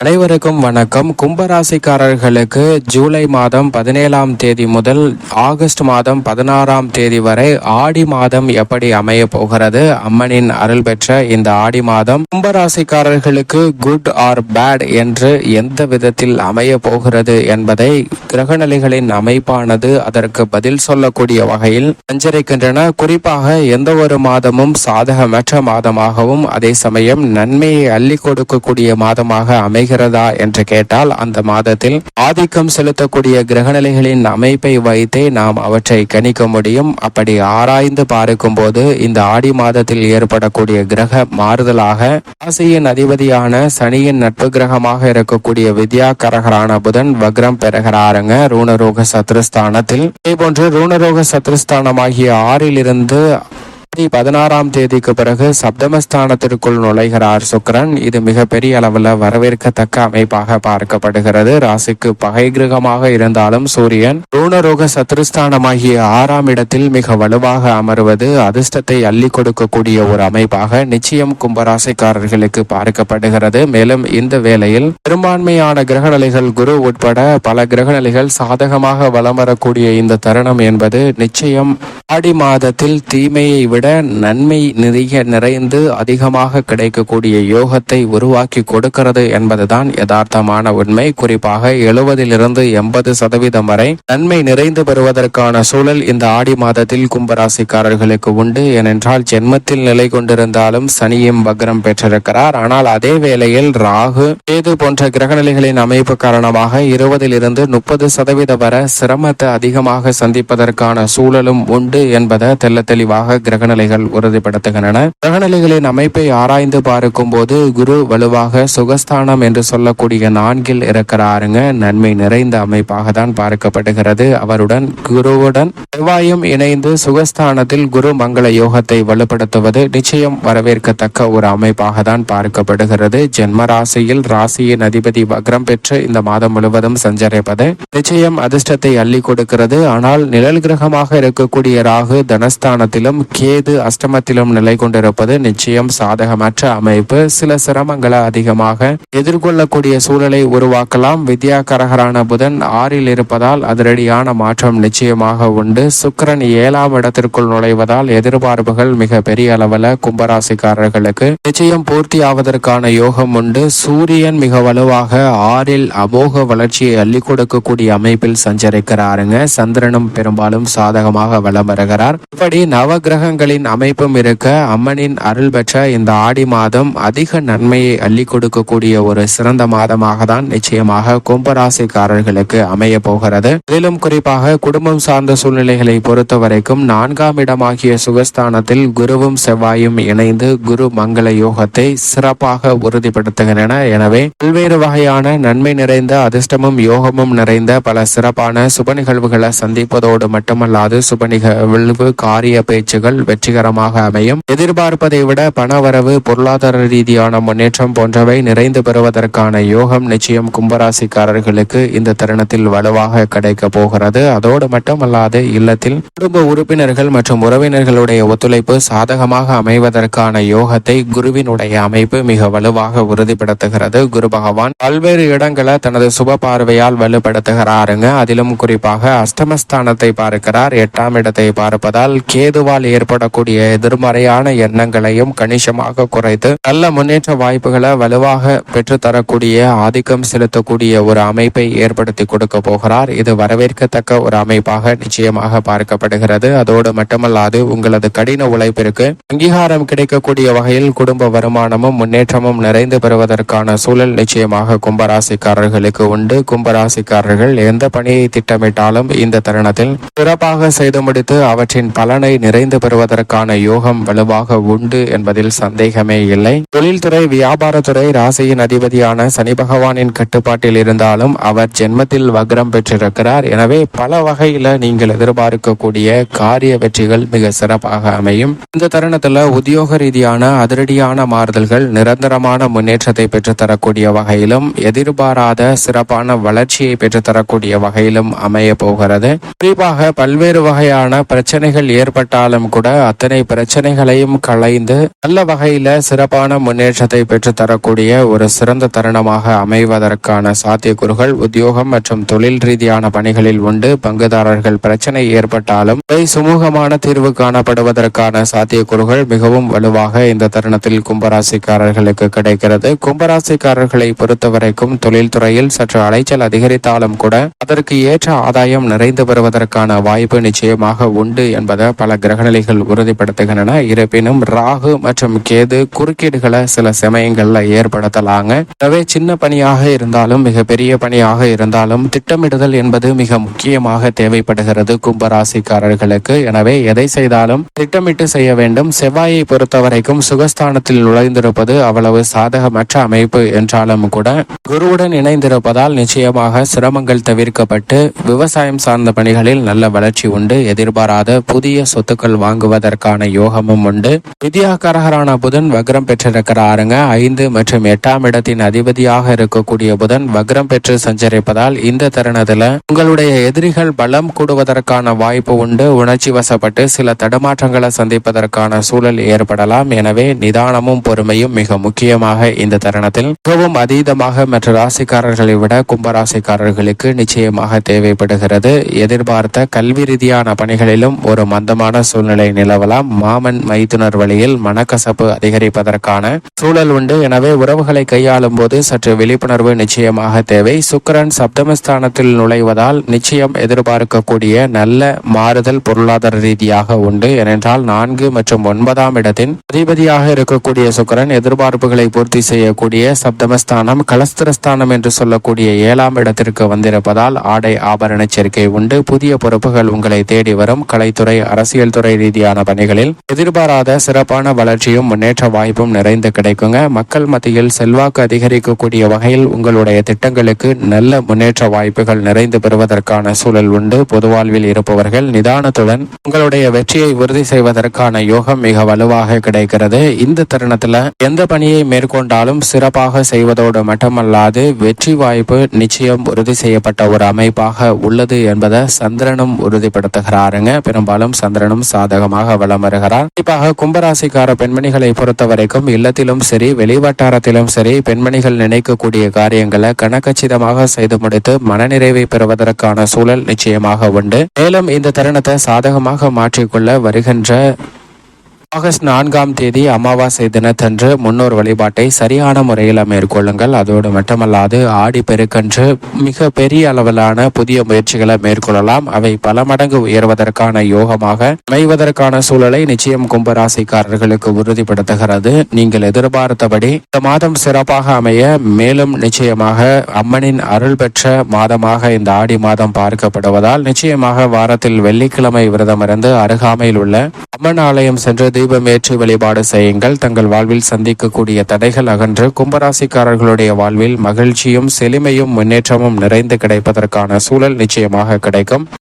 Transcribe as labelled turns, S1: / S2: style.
S1: அனைவருக்கும் வணக்கம். கும்பராசிக்காரர்களுக்கு ஜூலை மாதம் 17ஆம் தேதி முதல் ஆகஸ்ட் மாதம் 16ஆம் தேதி வரை ஆடி மாதம் எப்படி அமைய போகிறது? அம்மனின் அருள் பெற்ற இந்த ஆடி மாதம் கும்பராசிக்காரர்களுக்கு குட் ஆர் பேட் என்று எந்த விதத்தில் அமைய போகிறது என்பதை கிரகநிலைகளின் அமைப்பானது அதற்கு பதில் சொல்லக்கூடிய வகையில் சஞ்சரிக்கின்றன. குறிப்பாக எந்த ஒரு மாதமும் சாதகமற்ற மாதமாகவும் அதே சமயம் நன்மையை அள்ளி கொடுக்கக்கூடிய மாதமாக அமைகிறதா என்று கேட்டால் அந்த மாதத்தில் ஆதிக்கம் செலுத்தக்கூடிய கிரகநிலைகளின் அமைப்பை வைத்தே நாம் அவற்றை கணிக்க முடியும். அப்படி ஆராய்ந்து பார்க்கும் போது இந்த ஆடி மாதத்தில் ஏற்படக்கூடிய கிரக மாறுதலாக ராசியின் அதிபதியான சனியின் நட்பு கிரகமாக இருக்கக்கூடிய வித்யாகரகரான புதன் வக்ரம் பெறுகிறாருங்க ரூணரோக சத்ருஸ்தானத்தில். இதேபோன்று ரூணரோக சத்ருஸ்தானமாகிய 6ல் இருந்து 16ஆம் தேதிக்கு பிறகு சப்தமஸ்தானத்திற்குள் நுழைகிறார் சுக்கிரன். இது மிகப்பெரிய அளவில் வரவேற்கத்தக்க அமைப்பாக பார்க்கப்படுகிறது. ராசிக்கு பகை கிரகமாக இருந்தாலும் சூரியன் ரூணரோக சத்ருஸ்தானமாகிய 6ஆம் இடத்தில் மிக வலுவாக அமர்வது அதிர்ஷ்டத்தை அள்ளி கொடுக்கக்கூடிய ஒரு அமைப்பாக நிச்சயம் கும்பராசிக்காரர்களுக்கு பார்க்கப்படுகிறது. மேலும் இந்த வேளையில் பெரும்பான்மையான கிரகநிலைகள் குரு உட்பட பல கிரகநிலைகள் சாதகமாக வலம் வரக்கூடிய இந்த தருணம் என்பது நிச்சயம் ஆடி மாதத்தில் தீமையை விட நன்மை நிறைந்து அதிகமாக கிடைக்கக்கூடிய யோகத்தை உருவாக்கி கொடுக்கிறது என்பதுதான் யதார்த்தமான உண்மை. குறிப்பாக 70லிருந்து 80% வரை நன்மை நிறைந்து பெறுவதற்கான சூழல் இந்த ஆடி மாதத்தில் கும்பராசிக்காரர்களுக்கு உண்டு. ஏனென்றால் ஜென்மத்தில் நிலை கொண்டிருந்தாலும் சனியும் வக்ரம் பெற்றிருக்கிறார். ஆனால் அதே வேளையில் ராகு கேது போன்ற கிரகநிலைகளின் அமைப்பு காரணமாக 20லிருந்து 30% வரை சிரமத்தை அதிகமாக சந்திப்பதற்கான சூழலும் உண்டு என்பதை தெல்ல தெளிவாக கிரகநிலைகள் உறுதிப்படுத்துகின்றன. கிரகநிலைகளின் அமைப்பை ஆராய்ந்து பார்க்கும் போது குரு வலுவாக சுகஸ்தானம் என்று சொல்லக்கூடிய 4ல் இருக்கிறாருங்க. நன்மை நிறைந்த அமைப்பாக தான் பார்க்கப்படுகிறது. அவருடன் குருவுடன் செவ்வாயும் இணைந்து சுகஸ்தானத்தில் குரு மங்கள யோகத்தை வலுப்படுத்துவது நிச்சயம் வரவேற்கத்தக்க ஒரு அமைப்பாக தான் பார்க்கப்படுகிறது. ஜென்ம ராசியில் ராசியின் அதிபதி வக்ரம் பெற்று இந்த மாதம் முழுவதும் சஞ்சரிப்பது நிச்சயம் அதிர்ஷ்டத்தை அள்ளி கொடுக்கிறது. ஆனால் நிழல் கிரகமாக இருக்கக்கூடிய ராகு தனஸ்தானத்திலும் கேது அஷ்டமத்திலும் நிலை கொண்டிருப்பது நிச்சயம் சாதகமற்ற அமைப்பு. சில சிரமங்களை அதிகமாக எதிர்கொள்ளக்கூடிய சூழலை உருவாக்கலாம். வித்யாகரகரான புதன் 6ல் இருப்பதால் அதிரடியான மாற்றம் நிச்சயமாக உண்டு. சுக்கிரன் 7ஆம் இடத்திற்குள் நுழைவதால் எதிர்பார்ப்புகள் மிக பெரிய அளவில் கும்பராசிக்காரர்களுக்கு நிச்சயம் பூர்த்தி ஆவதற்கான யோகம் உண்டு. சூரியன் மிக வலுவாக 6ல் அமோக வளர்ச்சியை அள்ளி கொடுக்கக்கூடிய அமைப்பில் சஞ்சரிக்கிறாருங்க. சந்திரனும் பெரும்பாலும் சாதகமாக வலம் வருகிறார். இப்படி நவ கிரகங்களின் அமைப்பும் இருக்க அம்மனின் அருள் பெற்ற இந்த ஆடி மாதம் அதிக நன்மையை அள்ளி கொடுக்கக்கூடிய ஒரு சிறந்த மாதமாக தான் நிச்சயமாக கும்பராசிக்காரர்களுக்கு அமைய போகிறது. இதிலும் குறிப்பாக குடும்பம் சார்ந்த சூழ்நிலைகளை பொறுத்த வரைக்கும் 4ஆம் இடமாகிய சுகஸ்தானத்தில் குருவும் செவ்வாயும் இணைந்து குரு மங்கள யோகத்தை சிறப்பாக உறுதிப்படுத்துகின்றன. எனவே பல்வேறு வகையான நன்மை நிறைந்த அதிர்ஷ்டமும் யோகமும் நிறைந்த பல சிறப்பான சுப நிகழ்வுகளை சந்திப்பதோடு மட்டுமல்லாது சுப நிகழ்வு காரிய பேச்சுகள் வெற்றிகரமாக அமையும். எதிர்பார்ப்பதை விட பணவரவு பொருளாதார ரீதியான முன்னேற்றம் போன்றவை நிறைந்து பெறுவதற்கான யோகம் நிச்சயம் கும்பராசிக்காரர்களுக்கு இந்த தருணத்தில் வலுவாக கிடைக்க போகிறது. அதோடு மட்டுமல்லாது இல்லத்தில் குடும்ப உறுப்பினர்கள் மற்றும் உறவினர்களுடைய ஒத்துழைப்பு சாதகமாக அமைவதற்கான யோகத்தை குருவினுடைய அமைப்பு மிக வலுவாக உறுதிப்படுத்துகிறது. குரு பகவான் பல்வேறு இடங்களை தனது சுப பார்வையால் வலுப்படுத்துகிறாருங்க. அதிலும் குறிப்பாக அஷ்டமஸ்தானத்தை பார்க்கிறார். 8ஆம் இடத்தை பார்ப்பதால் கேதுவால் ஏற்படக்கூடிய எதிர்மறையான எண்ணங்களையும் கணிசமாக குறைத்து நல்ல முன்னேற்ற வாய்ப்புகளை வலுவாக பெற்றுத்தரக்கூடிய ஆதிக்கம் செலுத்தக்கூடிய ஒரு அமைப்பை ஏற்படுத்தி கொடுக்க போகிறார். இது வரவேற்கத்தக்க ஒரு அமைப்பாக நிச்சயமாக பார்க்கப்படுகிறது. அதோடு மட்டுமல்லாது உங்களது கடின உழைப்பிற்கு அங்கீகாரம் கிடைக்கக்கூடிய வகையில் குடும்ப வருமானமும் முன்னேற்றமும் நிறைந்து பெறுவதற்கான சூழல் நிச்சயமாக கும்பராசிக்காரர்களுக்கு உண்டு. கும்பராசிக்காரர்கள் எந்த பணியை திட்டமிட்டாலும் இந்த தருணத்தில் சிறப்பாக செய்து முடித்து அவற்றின் பலனை நிறைந்து பெறுவதற்கான யோகம் வலுவாக உண்டு என்பதில் சந்தேகமே இல்லை. தொழில்துறை வியாபாரத்துறை ராசியின் அதிபதியான சனி பகவானின் கட்டுப்பாட்டில் இருந்தாலும் அவர் ஜென்மத்தில் வக்ரம் பெற்றிருக்கிறார். எனவே பல வகையில நீங்கள் எதிர்பார்க்கக்கூடிய காரிய வெற்றிகள் மிக சிறப்பாக அமையும். இந்த தருணத்துல உத்தியோக ரீதியான அதிரடியான மாறுதல்கள் நிரந்தரமான முன்னேற்றத்தை பெற்றுத்தரக்கூடிய வகையிலும் எதிர்பாராத சிறப்பான வளர்ச்சியை பெற்றுத்தரக்கூடிய வகையிலும் அமைய போகிறது. குறிப்பாக பல்வேறு வகையான பிரச்சனைகள் ஏற்பட்டாலும் கூட அத்தனை பிரச்சனைகளையும் களைந்து நல்ல வகையில சிறப்பான முன்னேற்றத்தை பெற்றுத்தரக்கூடிய ஒரு சிறந்த தருணமாக அமைவதற்கான சாத்தியக்கூறுகள் உத்தியோகம் மற்றும் தொழில் ரீதியான பணிகளில் உண்டு. பங்குதாரர்கள் பிரச்சனை ஏற்பட்டாலும் சுமூகமான தீர்வு காணப்படுவதற்கான சாத்தியக்கூறுகள் மிகவும் வலுவாக இந்த தருணத்தில் கும்பராசிக்காரர்களுக்கு கிடைக்கிறது. கும்பராசிக்காரர்களை பொறுத்தவரைக்கும் தொழில்துறையில் சற்று அலைச்சல் அதிகரித்தாலும் கூட அதற்கு ஏற்ற ஆதாயம் நிறைந்து வருவதற்கான வாய்ப்பு நிச்சயமாக உண்டு என்பதை பல கிரகநிலைகள் உறுதிப்படுத்துகின்றன. இருப்பினும் ராகு மற்றும் கேது குறுக்கீடுகளை சில சமயங்கள்ல ஏற்படுத்தலாங்க. எனவே சின்ன பணியாக இருந்தாலும் மிகப்பெரிய பணியாக இருந்தாலும் திட்டமிடுதல் என்பது மிக முக்கியமாக தேவைப்படுகிறது கும்பராசிக்காரர்களுக்கு. எனவே எதை செய்தாலும் திட்டமிட்டு செய்ய வேண்டும். செவ்வாயை பொறுத்தவரைக்கும் சுகஸ்தானத்தில் நுழைந்திருப்பது அவ்வளவு சாதகமற்ற அமைப்பு என்றாலும் கூட குருவுடன் இணைந்திருப்பதால் நிச்சயமாக சிரமங்கள் தவிர்க்கப்பட்டு விவசாயம் சார்ந்த பணிகளில் நல்ல வளர்ச்சி உண்டு. எதிர்பாராத புதிய சொத்துக்கள் வாங்குவதற்கான யோகமும் உண்டு. வித்யாகாரகரான புதன் வக்ரம் பெற்றிருக்கிறாருங்க. 5 மற்றும் 8ஆம் இடத்தின் அதிபதியாக இருக்கக்கூடிய புதன் வக்ரம் பெற்று சஞ்சரிப்பதால் இந்த தருணத்துல உங்களுடைய எதிரிகள் பலம் கூடுவதற்கான வாய்ப்பு உண்டு. உணர்ச்சி வசப்பட்டு சில தடுமாற்றங்களை சந்திப்பதற்கான சூழல் ஏற்படலாம். எனவே நிதானமும் பொறுமையும் மிக முக்கியமாக இந்த தருணத்தில் மிகவும் அதீதமாக மற்ற ராசிக்காரர்களை விட கும்பராசிக்காரர்களுக்கு நிச்சயமாக தேவைப்படுகிறது. எதிர்பார்த்த கல்வி ரீதியான பணிகளிலும் ஒரு மந்தமான சூழ்நிலை நிலவலாம். மாமன் மைத்துனர் வழியில் மனக்கசப்பு அதிகரிப்பதற்கான சூழல் உண்டு. எனவே உறவுகளை கையாளும் போது சற்று விழிப்புணர்வு நிச்சயமாக தேவை. சுக்கிரன் சப்தமஸ்தானத்தில் நுழைவதால் நிச்சயம் எதிர்பார்க்கக்கூடிய நல்ல மாறுதல் பொருளாதார ரீதியாக உண்டு. ஏனென்றால் 4 மற்றும் 9ஆம் இடத்தின் அதிபதியாக இருக்கக்கூடிய சுக்கிரன் எதிர்பார்ப்புகளை பூர்த்தி செய்யக்கூடிய சப்தமஸ்தானம் கலஸ்திரஸ்தானம் என்று சொல்லக்கூடிய 7ஆம் இடத்திற்கு வந்திருப்பதால் ஆடை ஆபரண சேர்க்கை உண்டு. புதிய பொறுப்புகள் உங்களை தேடி வரும். கலைத்துறை அரசியல் துறை ரீதியான பணிகளில் எதிர்பாராத சிறப்பான வளர்ச்சியும் முன்னேற்ற வாய்ப்பும் நிறைந்து கிடைக்குங்க. மக்கள் மத்தியில் செல்வாக்கு அதிகரிக்கக்கூடிய வகையில் உங்களுடைய திட்டங்களுக்கு நல்ல முன்னேற்ற வாய்ப்புகள் நிறைந்து பெறுவதற்கான சூழல் உண்டு. பொது வாழ்வில் இருப்பவர்கள் நிதானத்துடன் உங்களுடைய வெற்றியை உறுதி செய்வதற்கான யோகம் மிக வலுவாக கிடைக்கிறது. இந்த தருணத்துல எந்த பணியை மேற்கொண்டாலும் சிறப்பாக செய்வதோடு மட்டுமல்லாது வெற்றி வாய்ப்பு நிச்சயம் உறுதி செய்யப்பட்ட ஒரு அமைப்பாக உள்ளது என்பதை சந்திரனும் உறுதிப்படுத்துகிறாருங்க. பெரும்பாலும் சந்திரனும் சாதகமாக வலம் வருகிறார். குறிப்பாக கும்பராசிக்கார பெண்மணிகளை பொறுத்தவரைக்கும் இல்லத்திலும் சரி வெளிவட்டாரத்திலும் சரி பெண்மணிகள் நினைக்கக்கூடிய காரியங்களை கணக்கச்சிதமாக செய்து முடித்து மனநிறைவை பெறுவதற்கான சூழல் நிச்சயமாக உண்டு. மேலும் இந்த தருணத்தை சாதகமாக மாற்றிக்கொள்ள வருகின்ற ஆகஸ்ட் 4ஆம் தேதி அமாவாசை தினத்தன்று முன்னோர் வழிபாட்டை சரியான முறையில் மேற்கொள்ளுங்கள். அதோடு மட்டுமல்லாது ஆடி பெருக்கன்று மிக பெரிய அளவிலான புதிய முயற்சிகளை மேற்கொள்ளலாம். அவை பல மடங்கு உயர்வதற்கான யோகமாக அமைவதற்கான சூழலை நிச்சயம் கும்பராசிக்காரர்களுக்கு உறுதிப்படுத்துகிறது. நீங்கள் எதிர்பார்த்தபடி இந்த மாதம் சிறப்பாக அமைய மேலும் நிச்சயமாக அம்மனின் அருள் பெற்ற மாதமாக இந்த ஆடி மாதம் பார்க்கப்படுவதால் நிச்சயமாக வாரத்தில் வெள்ளிக்கிழமை விரதமிருந்து அருகாமையில் உள்ள அம்மன் ஆலயம் சென்று தீபம் ஏற்றி வழிபாடு செய்யுங்கள். தங்கள் வாழ்வில் சந்திக்கக்கூடிய தடைகள் அகன்று கும்பராசிக்காரர்களுடைய வாழ்வில் மகிழ்ச்சியும் செழுமையும் முன்னேற்றமும் நிறைந்து கிடைப்பதற்கான சூழல் நிச்சயமாக கிடைக்கும்.